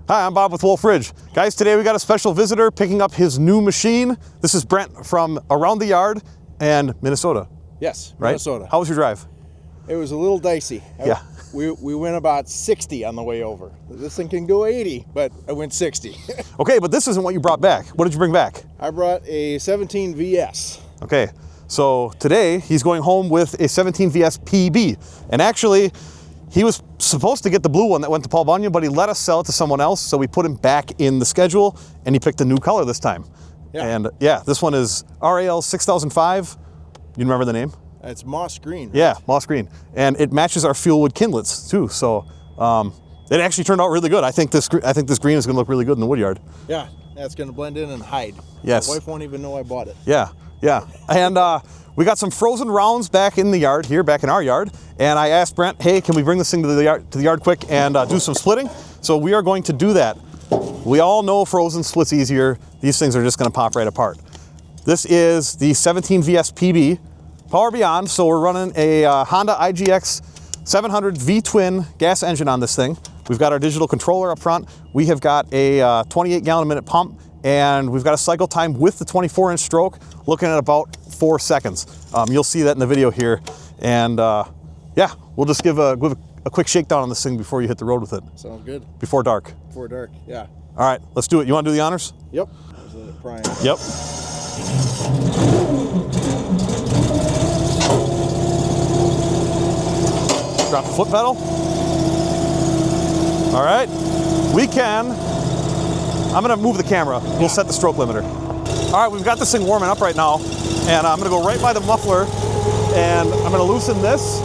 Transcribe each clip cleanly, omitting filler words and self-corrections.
Hi, I'm Bob with Wolfe Ridge. Guys, today we got a special visitor picking up his new machine. This is Brent from Around the Yard and Minnesota. Yes, right? Minnesota. How was your drive? It was a little dicey. Yeah. We went about 60 on the way over. This thing can go 80, but I went 60. Okay, but this isn't what you brought back. What did you bring back? I brought a 17VS. Okay, so today he's going home with a 17VS-PB. And actually, he was supposed to get the blue one that went to Paul Bunyan, but he let us sell it to someone else, so we put him back in the schedule, and he picked a new color this time. Yeah. And yeah, this one is RAL 6005. You remember the name? It's moss green. Right? Yeah, moss green. And it matches our Firewood kindlets too, so it actually turned out really good. I think this green is going to look really good in the woodyard. Yeah, that's going to blend in and hide. Yes. My wife won't even know I bought it. Yeah, yeah. And we got some frozen rounds back in the yard here, back in our yard. And I asked Brent, hey, can we bring this thing to the yard quick and do some splitting? So we are going to do that. We all know frozen splits easier. These things are just going to pop right apart. This is the 17VS-PB Power Beyond. So we're running a Honda IGX 700 V-twin gas engine on this thing. We've got our digital controller up front. We have got a 28 gallon a minute pump, and we've got a cycle time with the 24-inch stroke looking at about 4 seconds. You'll see that in the video here. And yeah, we'll just give a quick shakedown on this thing before you hit the road with it. Sounds good. Before dark. Before dark, yeah. All right, let's do it. You want to do the honors? Yep. Just let it pry in. Yep. Drop the foot pedal. All right. I'm gonna move the camera. We'll set the stroke limiter. All right, we've got this thing warming up right now, and I'm gonna go right by the muffler, and I'm gonna loosen this.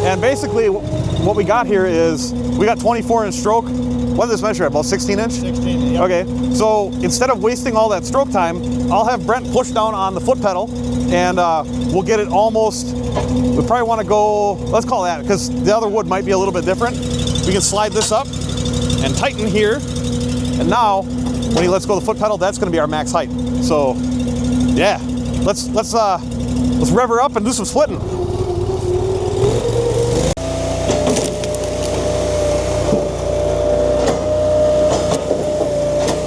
And basically, what we got here is, we got 24-inch stroke. What does this measure at, about 16-inch? 16, yep. Okay, so instead of wasting all that stroke time, I'll have Brent push down on the foot pedal, and we'll get it almost, we probably want to go, let's call that, because the other wood might be a little bit different. We can slide this up and tighten here, and now, when he lets go of the foot pedal, that's going to be our max height. So, yeah, let's rev her up and do some splitting.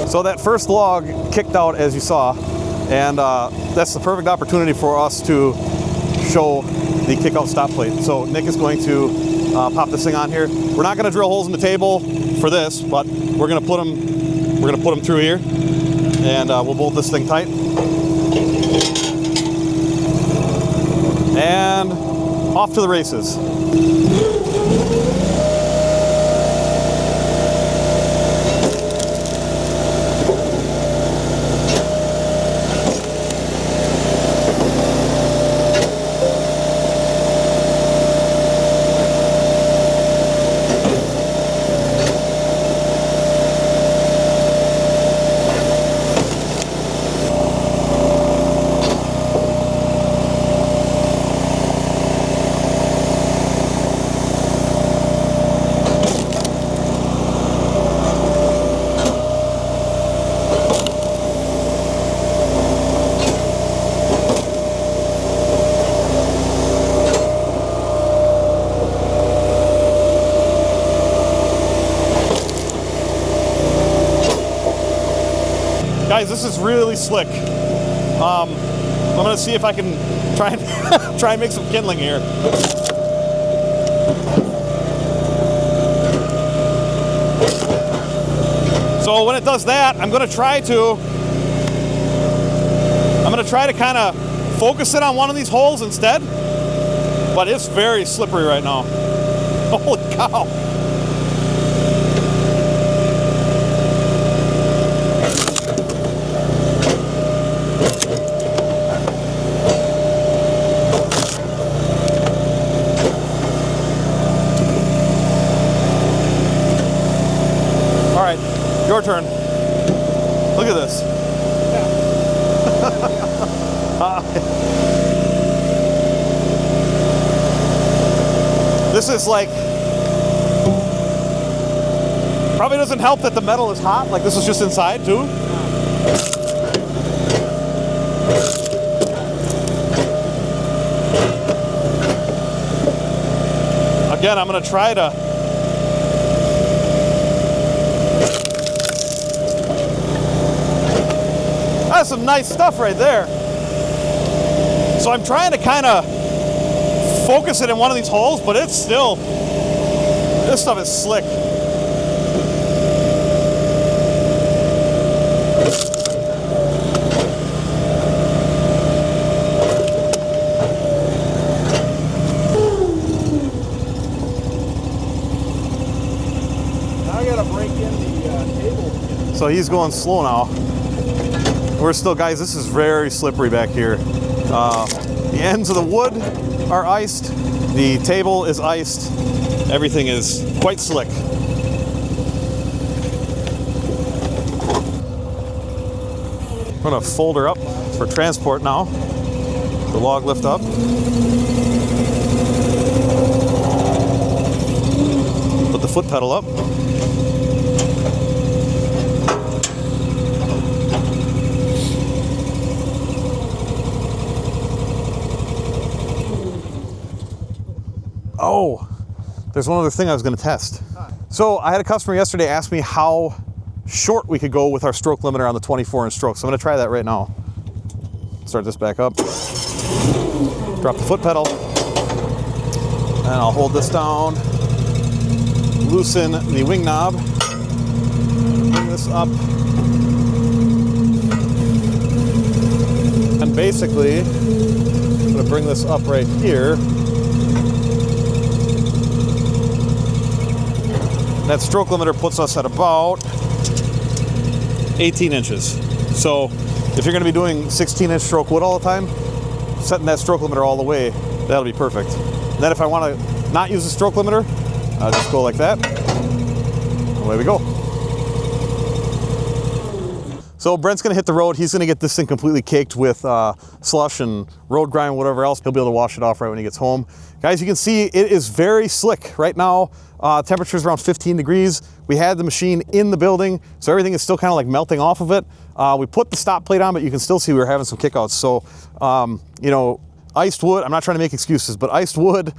So that first log kicked out, as you saw, and that's the perfect opportunity for us to show the Kickout Stop Plate. So Nick is going to pop this thing on here. We're not going to drill holes in the table for this, but we're going to put them through here, and we'll bolt this thing tight. And off to the races. Guys, this is really slick. I'm gonna see if I can try and make some kindling here. So when it does that, I'm gonna try to kind of focus it on one of these holes instead. But it's very slippery right now. Holy cow. Your turn. Look at this. This is like, probably doesn't help that the metal is hot. Like, this is just inside too. Again, I'm going to try to some nice stuff right there. So I'm trying to kind of focus it in one of these holes, but it's still, this stuff is slick. I gotta break in the table. So he's going slow now. We're still, guys, this is very slippery back here. The ends of the wood are iced. The table is iced. Everything is quite slick. I'm gonna fold her up for transport now. The log lift up. Put the foot pedal up. Oh, there's one other thing I was going to test. So I had a customer yesterday ask me how short we could go with our stroke limiter on the 24-inch stroke. So I'm going to try that right now. Start this back up. Drop the foot pedal. And I'll hold this down. Loosen the wing knob. Bring this up. And basically, I'm going to bring this up right here. That stroke limiter puts us at about 18 inches. So if you're going to be doing 16-inch stroke wood all the time, setting that stroke limiter all the way, that'll be perfect. And then if I want to not use the stroke limiter, I'll just go like that. Away we go. So Brent's going to hit the road. He's going to get this thing completely caked with slush and road grime, whatever else. He'll be able to wash it off right when he gets home. Guys, you can see it is very slick right now. Temperature's around 15 degrees. We had the machine in the building, so everything is still kind of like melting off of it. We put the stop plate on, but you can still see we were having some kickouts. So, you know, iced wood, I'm not trying to make excuses, but iced wood,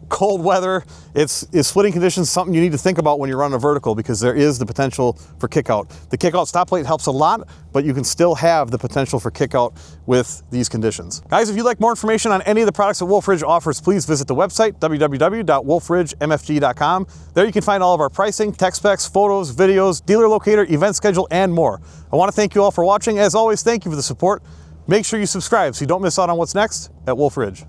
cold weather, it's splitting conditions, something you need to think about when you're running a vertical, because there is the potential for kickout. The kickout stop plate helps a lot, but you can still have the potential for kickout with these conditions. Guys, if you'd like more information on any of the products that Wolfe Ridge offers, please visit the website, www.wolferidgemfg.com. There you can find all of our pricing, tech specs, photos, videos, dealer locator, event schedule, and more. I want to thank you all for watching. As always, thank you for the support. Make sure you subscribe so you don't miss out on what's next at Wolfe Ridge.